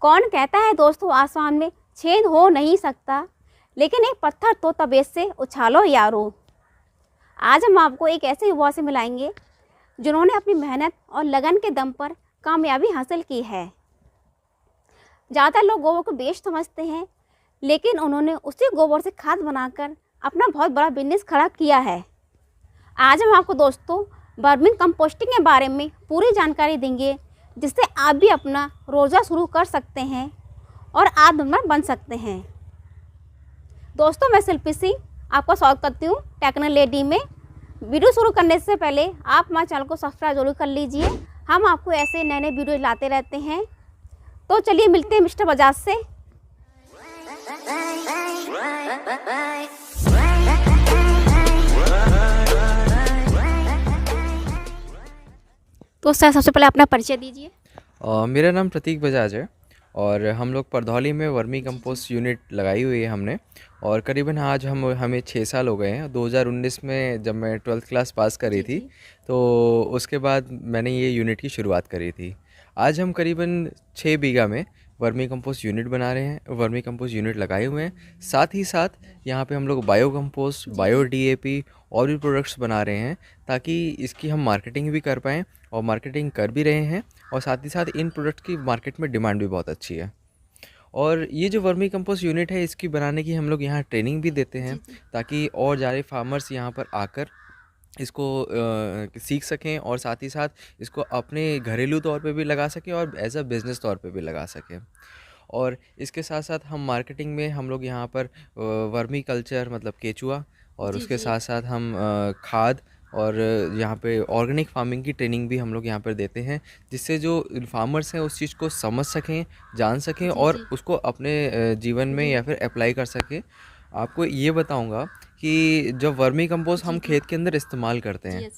कौन कहता है दोस्तों आसमान में छेद हो नहीं सकता, लेकिन एक पत्थर तो तबेत से उछालो यारो। आज हम आपको एक ऐसे युवा से मिलाएंगे जिन्होंने अपनी मेहनत और लगन के दम पर कामयाबी हासिल की है। ज़्यादातर लोग गोबर को बेस्ट समझते हैं, लेकिन उन्होंने उसी गोबर से खाद बनाकर अपना बहुत बड़ा बिजनेस खड़ा किया है। आज हम आपको दोस्तों वर्मी कंपोस्टिंग के बारे में पूरी जानकारी देंगे, जिससे आप भी अपना रोज़ा शुरू कर सकते हैं और आत्मनिर्भर बन सकते हैं। दोस्तों, मैं शिल्पी सिंह आपका स्वागत करती हूँ टेक्निकल लेडी में। वीडियो शुरू करने से पहले आप हमारे चैनल को सब्सक्राइब जरूर कर लीजिए। हम आपको ऐसे नए नए वीडियो लाते रहते हैं। तो चलिए मिलते हैं मिस्टर बजाज से। तो सर, सबसे पहले अपना परिचय दीजिए। मेरा नाम प्रतीक बजाज है और हम लोग परधौली में वर्मी कंपोस्ट यूनिट लगाई हुई है हमने। और करीबन आज हमें 6 साल हो गए हैं। 2019 में जब मैं 12th क्लास पास करी थी, तो उसके बाद मैंने ये यूनिट की शुरुआत करी थी। आज हम करीबन 6 बीघा में वर्मी कंपोस्ट यूनिट बना रहे हैं, वर्मी कंपोस्ट यूनिट लगाए हुए हैं। साथ ही साथ यहाँ पे हम लोग बायो कंपोस्ट, बायो डीएपी और भी प्रोडक्ट्स बना रहे हैं, ताकि इसकी हम मार्केटिंग भी कर पाएँ, और मार्केटिंग कर भी रहे हैं। और साथ ही साथ इन प्रोडक्ट की मार्केट में डिमांड भी बहुत अच्छी है। और ये जो वर्मी कंपोस्ट यूनिट है, इसकी बनाने की हम लोग यहाँ ट्रेनिंग भी देते हैं, ताकि और ज़्यादा फार्मर्स यहाँ पर आकर इसको सीख सकें, और साथ ही साथ इसको अपने घरेलू तौर पे भी लगा सकें और एज अ बिज़नेस तौर पे भी लगा सकें। और इसके साथ साथ हम मार्केटिंग में हम लोग यहाँ पर वर्मी कल्चर मतलब केचुआ, और उसके साथ साथ हम खाद और यहाँ पे ऑर्गेनिक फार्मिंग की ट्रेनिंग भी हम लोग यहाँ पर देते हैं, जिससे जो फार्मर्स हैं उस चीज़ को समझ सकें, जान सकें और उसको अपने जीवन में या फिर अप्लाई कर सकें। आपको ये बताऊंगा कि जब वर्मी कंपोस्ट हम खेत के अंदर इस्तेमाल करते हैं,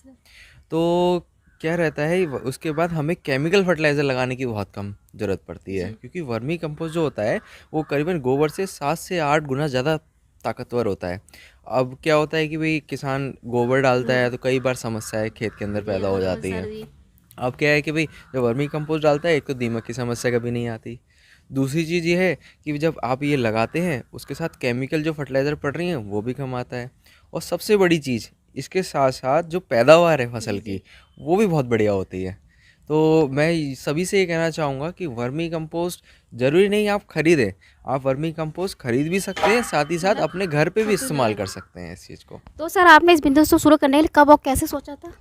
तो क्या रहता है, उसके बाद हमें केमिकल फर्टिलाइज़र लगाने की बहुत कम ज़रूरत पड़ती है, क्योंकि वर्मी कंपोस्ट जो होता है वो करीबन गोबर से 7 से 8 गुना ज़्यादा ताकतवर होता है। अब क्या होता है कि भाई किसान गोबर डालता है तो कई बार समस्याएं खेत के अंदर पैदा हो जाती हैं। अब क्या है कि भाई जब वर्मी कंपोस्ट डालता है, एक तो दीमक की समस्या कभी नहीं आती। दूसरी चीज़ ये है कि जब आप ये लगाते हैं, उसके साथ केमिकल जो फर्टिलाइज़र पड़ रही हैं वो भी कम आता है। और सबसे बड़ी चीज़, इसके साथ साथ जो पैदावार है फसल की, वो भी बहुत बढ़िया होती है। तो मैं सभी से ये कहना चाहूँगा कि वर्मी कंपोस्ट ज़रूरी नहीं आप ख़रीदें, आप वर्मी कंपोस्ट ख़रीद भी सकते हैं, साथ ही साथ अपने घर पे भी इस्तेमाल कर सकते हैं इस चीज़ को। तो सर, आपने इस बिजनेस को शुरू करने के लिए कब और कैसे सोचा था?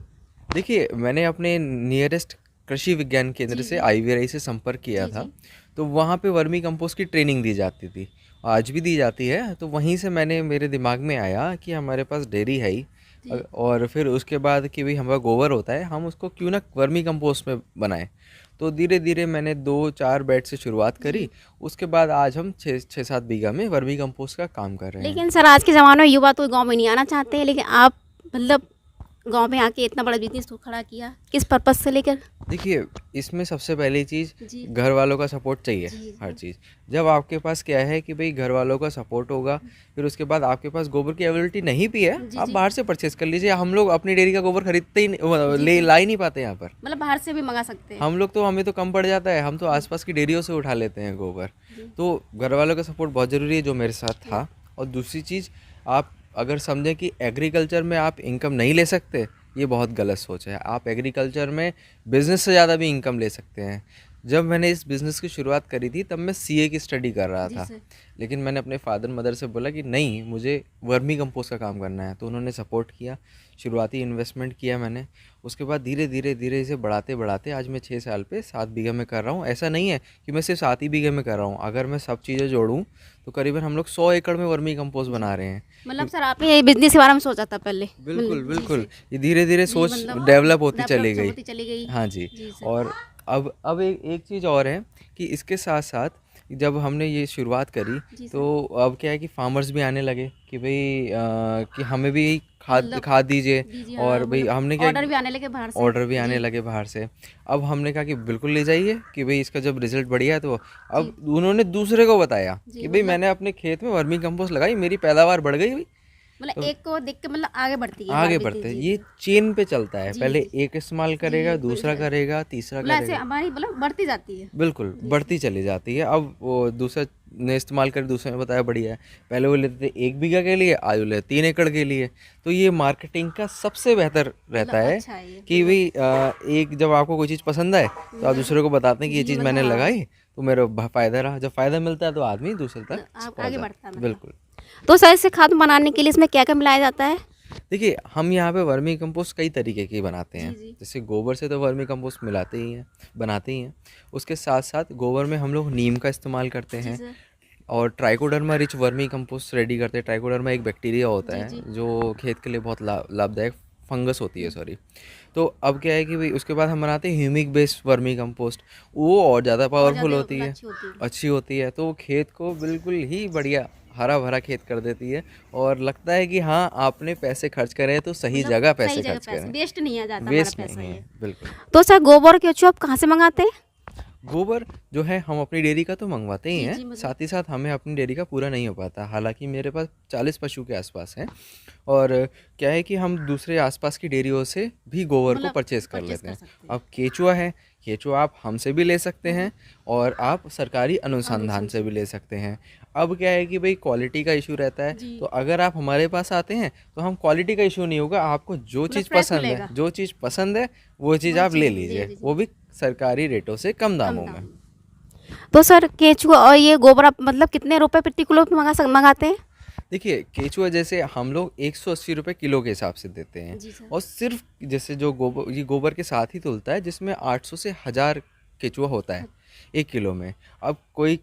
देखिए, मैंने अपने नियरेस्ट कृषि विज्ञान केंद्र से IVRI से संपर्क किया था। तो वहाँ पे वर्मी कंपोस्ट की ट्रेनिंग दी जाती थी, आज भी दी जाती है। तो वहीं से मेरे दिमाग में आया कि हमारे पास डेयरी है ही, और फिर उसके बाद कि भाई हमारा गोबर होता है, हम उसको क्यों ना वर्मी कंपोस्ट में बनाएं। तो धीरे धीरे मैंने 2-4 बेड से शुरुआत करी। उसके बाद आज हम 6-7 बीघा में वर्मी कंपोस्ट का काम कर रहे हैं। लेकिन सर, आज के ज़माने में युवा तो गांव में नहीं आना चाहते हैं, लेकिन आप मतलब गांव में आके इतना बड़ा बिजनेस तो खड़ा किया, किस पर्पज़ से लेकर? देखिए, इसमें सबसे पहली चीज़ घर वालों का सपोर्ट चाहिए। हर चीज़ जब आपके पास क्या है कि भाई घर वालों का सपोर्ट होगा, फिर उसके बाद आपके पास गोबर की अवेलेबिलिटी नहीं भी है, आप बाहर से परचेज कर लीजिए। हम लोग अपनी डेयरी का गोबर खरीदते ही ला ही नहीं पाते यहाँ पर। मतलब बाहर से भी मंगा सकते हैं हम लोग, तो हमें तो कम पड़ जाता है, हम तो आसपास की डेयरियों से उठा लेते हैं गोबर। तो घर वालों का सपोर्ट बहुत ज़रूरी है, जो मेरे साथ था। और दूसरी चीज़, आप अगर समझें कि एग्रीकल्चर में आप इनकम नहीं ले सकते, ये बहुत गलत सोच है। आप एग्रीकल्चर में बिज़नेस से ज़्यादा भी इनकम ले सकते हैं। जब मैंने इस बिज़नेस की शुरुआत करी थी, तब मैं CA की स्टडी कर रहा था, लेकिन मैंने अपने फादर मदर से बोला कि नहीं, मुझे वर्मी कंपोस्ट का काम करना है। तो उन्होंने सपोर्ट किया, शुरुआती इन्वेस्टमेंट किया मैंने। उसके बाद धीरे धीरे इसे बढ़ाते बढ़ाते आज मैं 6 साल पे 7 बीघा में कर रहा हूँ। ऐसा नहीं है कि मैं सिर्फ 7 ही बीघे में कर रहा हूँ, अगर मैं सब चीज़ें जोड़ूँ तो करीबन हम लोग 100 एकड़ में वर्मी कंपोस्ट बना रहे हैं। मतलब सर, आपने ये बिजनेस के बारे में सोचा था पहले? बिल्कुल बिल्कुल, ये धीरे धीरे सोच डेवलप होती चली गई। हाँ जी। और अब एक चीज़ और है कि इसके साथ साथ जब हमने ये शुरुआत करी, तो अब क्या है कि फार्मर्स भी आने लगे कि भाई कि हमें भी खाद दीजिए। और भाई हमने क्या, ऑर्डर भी आने लगे बाहर से। अब हमने कहा कि बिल्कुल ले जाइए, कि भाई इसका जब रिजल्ट बढ़िया है। तो अब उन्होंने दूसरे को बताया कि भाई मैंने अपने खेत में वर्मी कंपोस्ट लगाई, मेरी पैदावार बढ़ गई भाई। मतलब एक को देख के मतलब आगे बढ़ती है आगे बारबी, बढ़ते हैं। जी, ये चेन पे चलता है, जी, पहले जी, एक इस्तेमाल करेगा, बिल्कुल दूसरा सर। करेगा, तीसरा मतलब ऐसे करेगा, हमारी मतलब बढ़ती जाती है। बिल्कुल बढ़ती चली जाती है। अब वो दूसरा ने इस्तेमाल कर, दूसरे ने बताया बढ़िया है, पहले वो लेते थे 1 बीघा के लिए, आज वो लेते 3 एकड़ के लिए। तो ये मार्केटिंग का सबसे बेहतर रहता मतलब है अच्छा है ये कि बिल्कुल। भाई एक जब आपको कोई चीज़ पसंद आए तो आप दूसरे को बताते हैं कि ये जी चीज़ मतलब मैंने हाँ, लगाई तो मेरा फ़ायदा रहा। जब फ़ायदा मिलता है तो आदमी दूसरे तक मतलब पहुँच आगे जाता बढ़ता है है। मतलब। बिल्कुल। तो सर इसे खाद बनाने के लिए इसमें क्या क्या मिलाया जाता है? देखिए, हम यहाँ पे वर्मी कंपोस्ट कई तरीके की बनाते जी हैं। जी जैसे गोबर से तो वर्मी कंपोस्ट मिलाते ही हैं, बनाते ही हैं। उसके साथ-साथ गोबर में हम लोग नीम का इस्तेमाल करते जी हैं सर। और trichoderma rich vermi compost ready करते हैं। ट्राइकोडर्मा एक बैक्टीरिया होता जी जी है जो खेत के लिए बहुत लाभदायक फंगस होती है, सॉरी। तो अब क्या है कि भाई उसके बाद हम बनाते हैं ह्यूमिक बेस्ड वर्मी कंपोस्ट। वो और ज़्यादा और पावरफुल ज़्यादा होती मतलब है, अच्छी होती है। अच्छी होती है। तो वो खेत को बिल्कुल ही बढ़िया हरा भरा खेत कर देती है और लगता है कि हाँ, आपने पैसे खर्च करे हैं तो सही मतलब जगह सही पैसे जगह खर्च पैसे करें, वेस्ट नहीं आ जाता हमारा वेस्ट पैसा नहीं ये। है। बिल्कुल। तो सर गोबर के केचुआ आप कहाँ से मंगाते हैं? गोबर जो है हम अपनी डेयरी का तो मंगवाते ही जी हैं, जी मतलब साथ ही साथ हमें अपनी डेयरी का पूरा नहीं हो पाता। हालाँकि मेरे पास 40 पशु के आसपास हैं और क्या है कि हम दूसरे आसपास की डेयरियों से भी गोबर को मतलब परचेज़ कर परचेस लेते कर हैं। सकते हैं। अब केचुआ है, केचुआ आप हमसे भी ले सकते हैं और आप सरकारी अनुसंधान अनुसंधान से से। भी ले सकते हैं। अब क्या है कि भई क्वालिटी का इश्यू रहता है, जी तो अगर आप हमारे पास आते हैं, तो हम क्वालिटी का इश्यू नहीं होगा, आपको जो मतलब चीज़ फ्रेश पसंद है, मिलेगा। जो चीज़ पसंद है, वो चीज़ वही आप ले चीज़ ले लीजिए, लीजिए वो भी सरकारी रेटों से कम कम दामों दाम में। में। तो सर केचुआ और ये गोबर आप मतलब कितने रुपए प्रति किलो पे मंगाते हैं? देखिए, केचुआ जैसे हम लोग 180 रुपए किलो के हिसाब से देते हैं जी सर। और सिर्फ जैसे जो गोबर, ये गोबर के साथ ही तुलता है, जिसमें 800 से 1000 केचुआ होता है 1 किलो में। अब कोई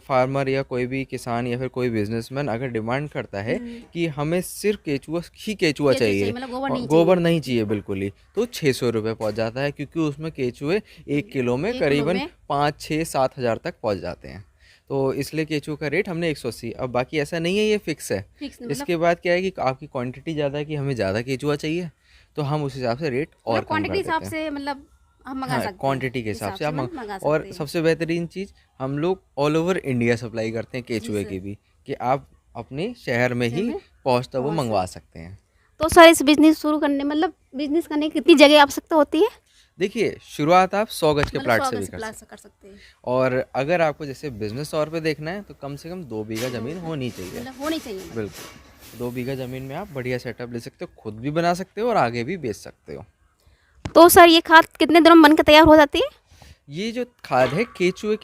फार्मर या कोई भी किसान या फिर कोई बिजनेसमैन अगर डिमांड करता है कि हमें सिर्फ केचुआ ही केचुआ केचुआ चाहिए चाहिए मतलब गोबर और नहीं गोबर चाहिए। नहीं चाहिए बिल्कुल ही, तो 600 रुपये पहुँच जाता है, क्योंकि उसमें केचुए 1 किलो में 1 किलो करीबन में 5, 6, 7 हज़ार तक पहुँच जाते हैं। तो इसलिए केचुआ का रेट हमने 180। अब बाकी ऐसा नहीं है, ये फिक्स है। फिक्स मतलब इसके बाद क्या है कि आपकी क्वांटिटी ज़्यादा है, कि हमें ज़्यादा केचुआ चाहिए, तो हम उस हिसाब से रेट और कम क्वांटिटी कर हिसाब देते हैं। से मतलब हम मंगा हाँ, सकते हैं। क्वांटिटी के हिसाब हिसाब से से आप मतलब मंगा और सकते हैं। सबसे बेहतरीन चीज़, हम लोग ऑल ओवर इंडिया सप्लाई करते हैं जी केचुए सर। की भी, कि आप अपने शहर में शहर ही में पहुँचता वो पहुँच मंगवा सकते हैं। तो सर इस बिज़नेस शुरू करने मतलब बिज़नेस करने की कितनी जगह आवश्यकता होती है? देखिए, शुरुआत आप 100 गज के मतलब प्लाट 100 से भी गज कर प्लस सकते कर सकते हैं। हैं और अगर आपको जैसे बिज़नेस तौर पे देखना है, तो कम से कम 2 बीघा ज़मीन होनी चाहिए। मतलब होनी चाहिए मतलब। बिल्कुल, 2 बीघा ज़मीन में आप बढ़िया सेटअप ले सकते हो, खुद भी बना सकते हो और आगे भी बेच सकते हो। तो सर ये खाद कितने दिनों में बनकर तैयार हो जाती है? ये जो खाद है केचुए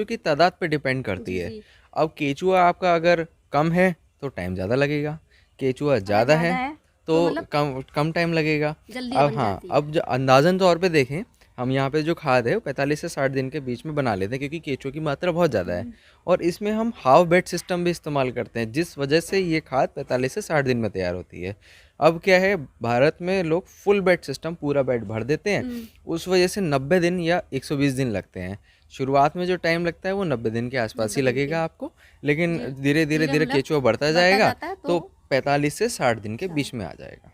की तादाद पे डिपेंड करती जी है। जी। अब केचुआ आपका अगर कम है तो टाइम ज़्यादा लगेगा, केचुआ अगर ज़्यादा ज़्यादा है है तो तो मतलब कम कम टाइम लगेगा। जल्दी अब बन हाँ, जाती है। अब जो अंदाज़न तौर पे देखें, हम यहाँ पे जो खाद है वो 45 से 60 दिन के बीच में बना लेते हैं, क्योंकि केचुए की मात्रा बहुत ज़्यादा है और इसमें हम हाफ बेड सिस्टम भी इस्तेमाल करते हैं, जिस वजह से ये खाद 45 से 60 दिन में तैयार होती है। अब क्या है, भारत में लोग फुल बेड सिस्टम पूरा बेड भर देते हैं, उस वजह से 90 दिन या 120 दिन लगते हैं। शुरुआत में जो टाइम लगता है वो 90 दिन के आसपास 90 ही दिन लगेगा के। आपको, लेकिन जी धीरे धीरे धीरे मतलब केचुआ बढ़ता बढ़ता जाएगा जाता है तो तो 45 से 60 दिन के बीच में आ जाएगा।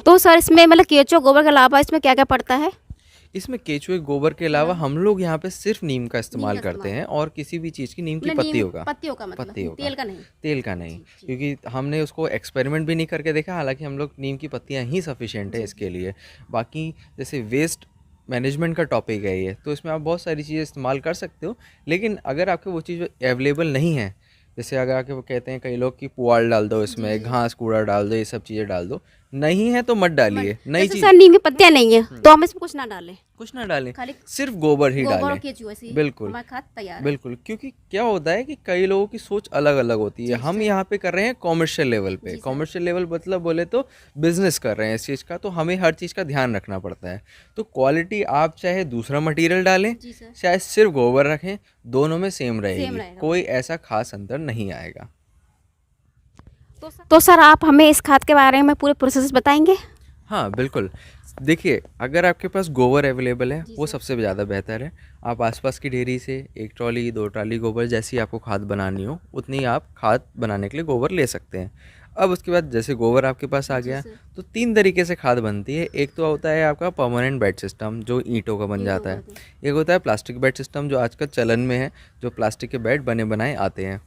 तो सर इसमें मतलब केचुआ गोबर के अलावा इसमें क्या क्या पड़ता है? इसमें केचुए गोबर के अलावा हम लोग यहाँ पे सिर्फ नीम का नीम इस्तेमाल का करते इस्तेमाल हैं और किसी भी चीज़ की, नीम की मतलब नीम पत्तियों का, पत्तियों का मतलब पत्तियों का, तेल का नहीं। तेल का नहीं, जी जी क्योंकि हमने उसको एक्सपेरिमेंट भी नहीं करके देखा। हालांकि हम लोग नीम की पत्तियाँ ही सफिशिएंट है जी इसके लिए। बाकी जैसे वेस्ट मैनेजमेंट का टॉपिक है ये, तो इसमें आप बहुत सारी चीज़ें इस्तेमाल कर सकते हो, लेकिन अगर आपके वो चीज़ अवेलेबल नहीं है, जैसे अगर आके वो कहते हैं कई लोग कि पुआल डाल दो जी इसमें, जी। घास कूड़ा डाल दो, ये सब चीज़ें डाल दो, नहीं है तो मत डालिए, नई जैसे चीज़ सर नीम की पत्तियां नहीं है तो हम इसमें कुछ ना डालें, कुछ ना डालें, खाली सिर्फ गोबर ही गोबर और डालें। केचुआ से ही बिल्कुल, हमारा खाद तैयार है। बिल्कुल, क्योंकि क्या होता है कि कई लोगों की सोच अलग-अलग होती है। जी हम सर। यहाँ पे कर रहे हैं कॉमर्शियल लेवल पे, जी सर। कॉमर्शियल लेवल मतलब बोले तो बिज़नेस कर रहे हैं इस चीज़ का, तो हमें हर चीज़ का ध्यान रखना पड़ता है। तो क्वालिटी आप चाहे दूसरा मटेरियल डालें, जी सर। चाहे सिर्फ गोबर रखें, दोनों में सेम सेम रहेगी, रहेगा कोई ऐसा खास अंतर नहीं आएगा। तो सर आप हमें इस खाद के बारे में पूरे प्रोसेस बताएंगे? हाँ, बिल्कुल। देखिए, अगर आपके पास गोबर अवेलेबल है, जी वो सर। सबसे ज़्यादा बेहतर है। आप आसपास की डेयरी से 1 ट्रॉली, 2 ट्रॉली गोबर, जैसी आपको खाद बनानी हो, उतनी आप खाद बनाने के लिए गोबर ले सकते हैं। अब उसके बाद जैसे गोबर आपके पास आ जी गया, सर। तो 3 तरीके से खाद बनती है। एक तो होता है आपका परमानेंट बेड सिस्टम, जो ईंटों का बन ईंटों जाता का है। एक होता है प्लास्टिक बेड सिस्टम, जो आजकल चलन में है, जो प्लास्टिक के बेड बने बनाए आते हैं।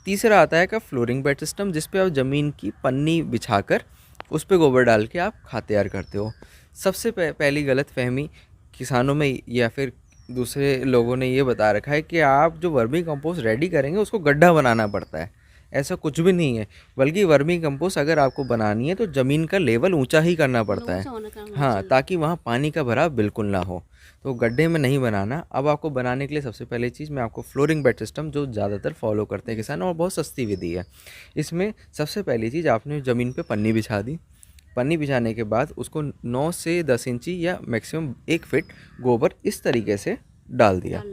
तीसरा आता है का फ्लोरिंग बेड सिस्टम, जिस पे आप ज़मीन की पन्नी बिछाकर उस पे गोबर डाल के आप खाद तैयार करते हो। सबसे पहली गलत फहमी किसानों में या फिर दूसरे लोगों ने ये बता रखा है कि आप जो वर्मी कंपोस्ट रेडी करेंगे उसको गड्ढा बनाना पड़ता है। ऐसा कुछ भी नहीं है, बल्कि वर्मी कंपोस्ट अगर आपको बनानी है तो ज़मीन का लेवल ऊंचा ही करना पड़ता है। हाँ, ताकि वहाँ पानी का भराव बिल्कुल ना हो। तो गड्ढे में नहीं बनाना। अब आपको बनाने के लिए सबसे पहली चीज़ मैं आपको फ्लोरिंग बेड सिस्टम, जो ज़्यादातर फॉलो करते हैं किसान और बहुत सस्ती विधि है, इसमें सबसे पहली चीज़ आपने ज़मीन पे पन्नी बिछा दी। पन्नी बिछाने के बाद उसको 9 से 10 इंची या मैक्सिमम 1 फीट गोबर इस तरीके से डाल दिया।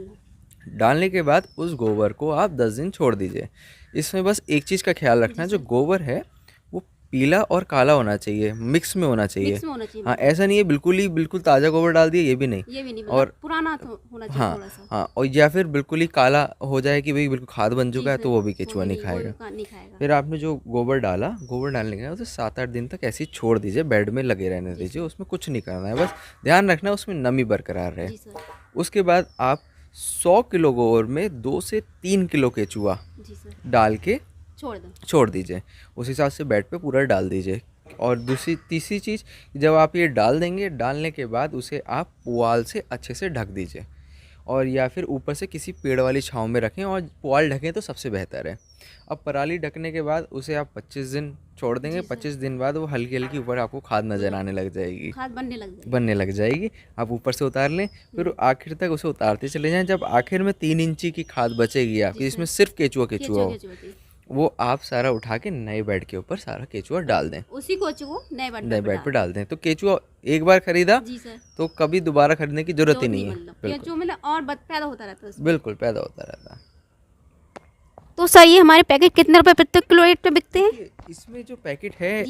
डालने के बाद उस गोबर को आप 10 दिन छोड़ दीजिए। इसमें बस एक चीज़ का ख्याल रखना, जो गोबर है वो पीला और काला होना चाहिए, मिक्स में होना चाहिए। हाँ, ऐसा नहीं है बिल्कुल ताज़ा गोबर डाल दिया, ये भी नहीं। और पुराना तो होना चाहिए हाँ थोड़ा सा। हाँ, और या फिर बिल्कुल ही काला हो जाए कि भाई बिल्कुल खाद बन चुका है, तो वो भी केचुआ नहीं खाएगा। फिर आपने जो गोबर डाला, गोबर डालने के बाद उसे 7-8 दिन तक ऐसे ही छोड़ दीजिए, बेड में लगे रहने दीजिए। उसमें कुछ नहीं करना है, बस ध्यान रखना है उसमें नमी बरकरार रहे। उसके बाद आप 100 किलो गोबर में 2 से 3 किलो केचुआ डाल के छोड़ दीजिए। उस हिसाब से बेड पे पूरा डाल दीजिए। और तीसरी चीज़, जब आप ये डाल देंगे, डालने के बाद उसे आप पुआल से अच्छे से ढक दीजिए, और या फिर ऊपर से किसी पेड़ वाली छांव में रखें, और पुआल ढकें तो सबसे बेहतर है। अब पराली ढकने के बाद उसे आप 25 दिन छोड़ देंगे। 25 दिन बाद वो हल्की हल्की ऊपर आपको खाद नज़र आने लग जाएगी, खाद बनने लग जाएगी। आप ऊपर से उतार लें, फिर आखिर तक उसे उतारते चले जाएं। जब आखिर में 3 इंची की खाद बचेगी आपकी, जिसमें सिर्फ केचुआ हो, वो आप सारा उठा के नए बेड के ऊपर सारा केचुआ डाल दें। उसी केचुआ नए बेड पे डाल दें। तो केचुआ एक बार खरीदा तो कभी दोबारा खरीदने की जरूरत ही नहीं है। बिल्कुल, और पैदा होता रहता है। बिल्कुल पैदा होता रहता है। तो सर, ये हमारे पैकेट कितने रुपए प्रति किलो रेट पे बिकते हैं? इसमें जो पैकेट है,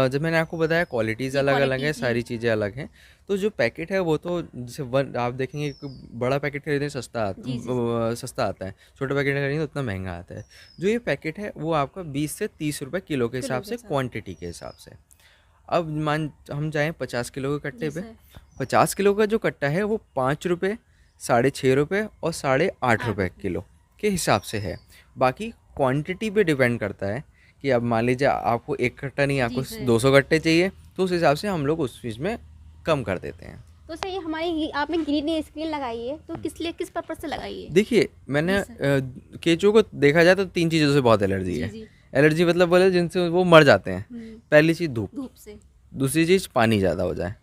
जब मैंने आपको बताया क्वालिटीज़ अलग अलग है, सारी चीज़ें अलग हैं। तो जो पैकेट है वो तो जैसे आप देखेंगे बड़ा पैकेट खरीदें सस्ता आता है, छोटा पैकेट खरीदें तो उतना महंगा आता है। जो ये पैकेट है वो आपका 20 से 30 रुपये किलो के हिसाब से, क्वांटिटी के हिसाब से। अब हम जाएँ 50 किलो के कट्टे पे। 50 किलो का जो कट्टा है वो 5 रुपये, 6.5 रुपये और 8.5 रुपये किलो के हिसाब से है। बाकी क्वांटिटी पे डिपेंड करता है कि अब मान लीजिए आपको 1 कट्टा नहीं, आपको 200 कट्टे चाहिए, तो उस हिसाब से हम लोग उस चीज़ में कम कर देते हैं। तो सर, ये हमारी आपने ग्रीन स्क्रीन लगाई है, तो किस पर्पज से लगाई है? देखिए, मैंने केचुओं को देखा जाए तो 3 चीज़ों से बहुत एलर्जी है। एलर्जी मतलब बोले जिनसे वो मर जाते हैं। पहली चीज़ धूप से, दूसरी चीज़ पानी ज़्यादा हो जाए,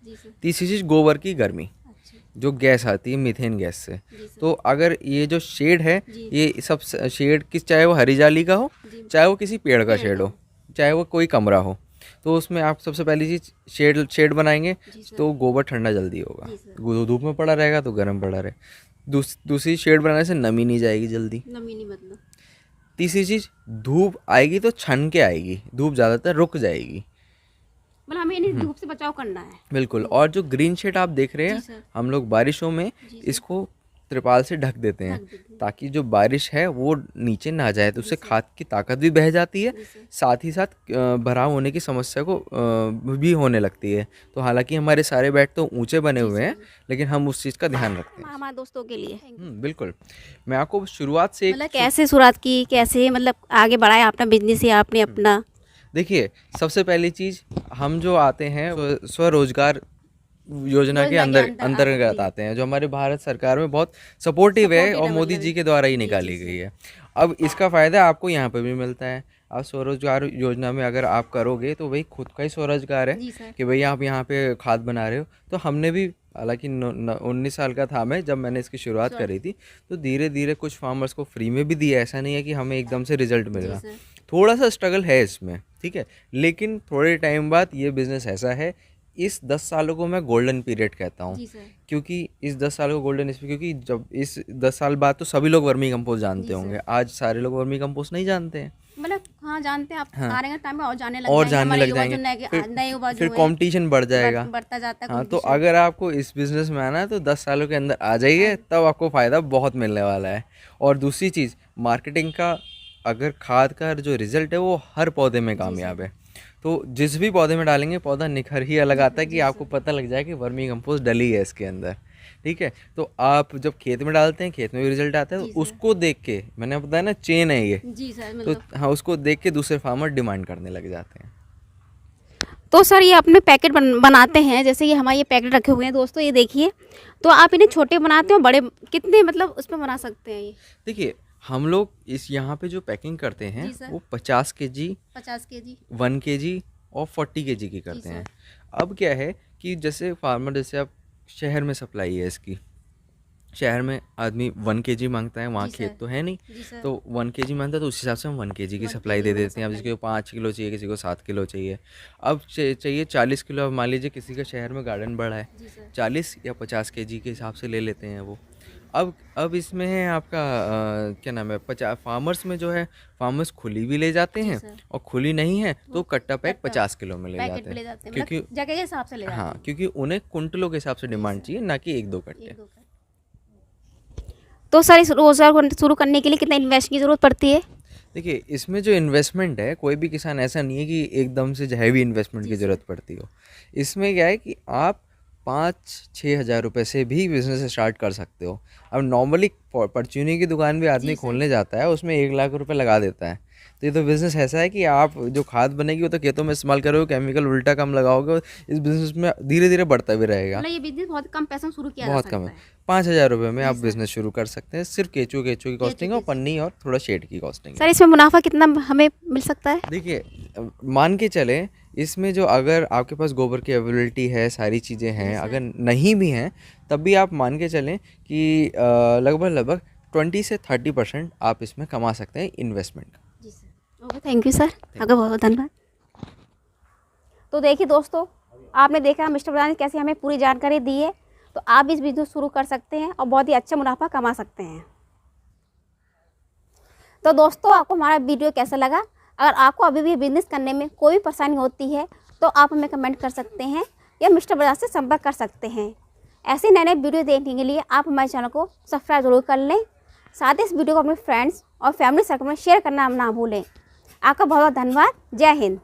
तीसरी चीज़ गोबर की गर्मी, जो गैस आती है मीथेन गैस से। तो अगर ये जो शेड है, ये सब शेड चाहे वो हरी जाली का हो, चाहे वो किसी पेड़ का शेड हो, चाहे वो कोई कमरा हो, तो उसमें आप सबसे पहली चीज़ शेड बनाएंगे तो गोबर ठंडा जल्दी होगा। धूप में पड़ा रहेगा तो गर्म पड़ा रहे। दूसरी शेड बनाने से नमी नहीं जाएगी जल्दी। मतलब तीसरी चीज़, धूप आएगी तो छन के आएगी, धूप ज़्यादातर रुक जाएगी। मतलब हमें इन्हें धूप से बचाव करना है। बिल्कुल। और जो ग्रीन शेड आप देख रहे हैं, हम लोग बारिशों में इसको त्रिपाल से ढक देते हैं, ताकि जो बारिश है वो नीचे ना जाए, तो उससे खाद की ताकत भी बह जाती है, साथ ही साथ भराव होने की समस्या को भी होने लगती है। तो हालांकि हमारे सारे बेड तो ऊंचे बने हुए हैं, लेकिन हम उस चीज़ का ध्यान रखते हैं हमारे दोस्तों के लिए। बिल्कुल। मैं आपको शुरुआत से मतलब कैसे शुरुआत की, कैसे मतलब आगे बढ़ाया अपना बिजनेस या आपने अपना? देखिए, सबसे पहली चीज़, हम जो आते हैं स्वरोजगार योजना के अंतर्गत आते हैं, जो हमारे भारत सरकार में बहुत सपोर्टिव है और मोदी जी के द्वारा ही निकाली गई है। अब इसका फ़ायदा आपको यहाँ पे भी मिलता है। आप स्वरोजगार योजना में अगर आप करोगे तो वही खुद का ही स्वरोजगार है कि भाई आप यहाँ पे खाद बना रहे हो। तो हमने भी, हालांकि 19 साल का था मैं जब मैंने इसकी शुरुआत करी थी, तो धीरे धीरे कुछ फार्मर्स को फ्री में भी दिया। ऐसा नहीं है कि हमें एकदम से रिजल्ट मिल रहा, थोड़ा सा स्ट्रगल है इसमें, ठीक है, लेकिन थोड़े टाइम बाद ये बिज़नेस ऐसा है। इस 10 सालों को मैं गोल्डन पीरियड कहता हूँ, क्योंकि इस 10 सालों को गोल्डन इसलिए क्योंकि जब इस 10 साल बाद तो सभी लोग वर्मी कंपोस्ट जानते होंगे। आज सारे लोग वर्मी कंपोस्ट नहीं जानते हैं, मतलब हाँ जानते हैं। आप आ रहे हैं टाइम में और जानने लग जाएंगे, फिर कंपटीशन बढ़ जाएगा, बढ़ता जाता है। हाँ, तो अगर आपको इस बिज़नेस में आना है तो 10 सालों के अंदर आ जाइए, तब आपको फ़ायदा बहुत मिलने वाला है। और दूसरी चीज़, मार्केटिंग का, अगर खाद का जो रिज़ल्ट है वो हर पौधे में कामयाब है। तो जिस भी पौधे में डालेंगे, पौधा निखर ही अलग आता है कि आपको पता लग जाए कि वर्मी कंपोस्ट डली है इसके अंदर। ठीक है। तो आप जब खेत में डालते हैं, खेत में भी रिजल्ट आता है, जी तो सर। उसको देख के, मैंने बताया ना चेन है ये, जी सर, तो मतलब हाँ उसको देख के दूसरे फार्मर डिमांड करने लग जाते हैं। तो सर ये अपने पैकेट बनाते हैं, जैसे ये हमारे ये पैकेट रखे हुए हैं दोस्तों, ये देखिए। तो आप इन्हें छोटे बनाते हो, बड़े कितने मतलब उसमें बना सकते हैं ये? देखिए हम लोग इस यहाँ पे जो पैकिंग करते हैं जी सर। वो 50 केजी, 50 केजी। 1 केजी और 40 केजी की करते सर। हैं। अब क्या है कि जैसे फार्मर, जैसे आप शहर में सप्लाई है इसकी, शहर में आदमी 1 केजी मांगता है, वहाँ जी खेत सर। तो है नहीं, जी सर। तो 1 केजी मांगता है, तो उस हिसाब से हम 1 केजी की 1 सप्लाई केजी दे में देते हैं। अब सप्लाई। किसी को 5 किलो चाहिए, किसी को 7 किलो चाहिए। अब चाहिए 40 किलो, अब मान लीजिए किसी का शहर में गार्डन बड़ा है, जी सर। 40 या 50 केजी के हिसाब से ले लेते हैं वो। अब इसमें है आपका क्या नाम है, 50 फार्मर्स में जो है, फार्मर्स खुली भी ले जाते जी हैं, सर। और खुली नहीं है तो कट्टा पैक कट्टा 50 किलो में ले पैकेट जाते पे ले हैं, जाते हैं, क्योंकि मतलब जगह के हिसाब से ले जाते हाँ हैं। क्योंकि उन्हें कुंटलों के हिसाब से डिमांड सर। चाहिए, ना कि 1-2 कट्टे। 1-2 का। तो सर इस रोज़गार को शुरू करने के लिए कितना इन्वेस्ट की ज़रूरत पड़ती है? देखिए इसमें जो इन्वेस्टमेंट है, कोई भी किसान ऐसा नहीं है कि एकदम से हैवी इन्वेस्टमेंट जी की सर। ज़रूरत पड़ती हो। इसमें क्या है कि आप 5-6 हज़ार रुपये से भी बिज़नेस स्टार्ट कर सकते हो। अब नॉर्मली परचूनी की दुकान भी आदमी जी सर। खोलने जाता है, उसमें 1 लाख रुपए लगा देता है। तो ये तो बिज़नेस ऐसा है कि आप जो खाद बनेगी वो तो खेतों में इस्तेमाल करोगे, केमिकल उल्टा कम लगाओगे, इस बिज़नेस में धीरे धीरे बढ़ता भी रहेगा। मतलब ये बिज़नेस बहुत कम पैसों में शुरू किया जा बहुत सकता कम है, है। 5,000 रुपये में जी आप सर। बिज़नेस शुरू कर सकते हैं, सिर्फ केचू केचू की कॉस्टिंग और केचू। पन्नी और थोड़ा शेड की कॉस्टिंग है। सर इसमें मुनाफा कितना हमें मिल सकता है? देखिए मान के चलें, इसमें जो अगर आपके पास गोबर की अवेलेबिलिटी है, सारी चीज़ें हैं, सर। अगर नहीं भी हैं तब भी आप मान के चलें कि लगभग 20 से 30% आप इसमें कमा सकते हैं इन्वेस्टमेंट का। जी sir. Okay, thank you sir, आपका बहुत बहुत धन्यवाद। तो देखिए दोस्तों, आपने देखा मिस्टर प्रधान ने कैसे हमें पूरी जानकारी दी है। तो आप भी इस बिज़नेस शुरू कर सकते हैं और बहुत ही अच्छा मुनाफा कमा सकते हैं। तो दोस्तों, आपको हमारा वीडियो कैसा लगा? अगर आपको अभी भी बिज़नेस करने में कोई भी परेशानी होती है तो आप हमें कमेंट कर सकते हैं या मिस्टर प्रधान से संपर्क कर सकते हैं। ऐसे नए नए वीडियो देखने के लिए आप हमारे चैनल को सब्सक्राइब जरूर कर लें। साथ ही इस वीडियो को अपने फ्रेंड्स और फैमिली सर्कल में शेयर करना ना भूलें। आपका बहुत बहुत धन्यवाद। जय हिंद।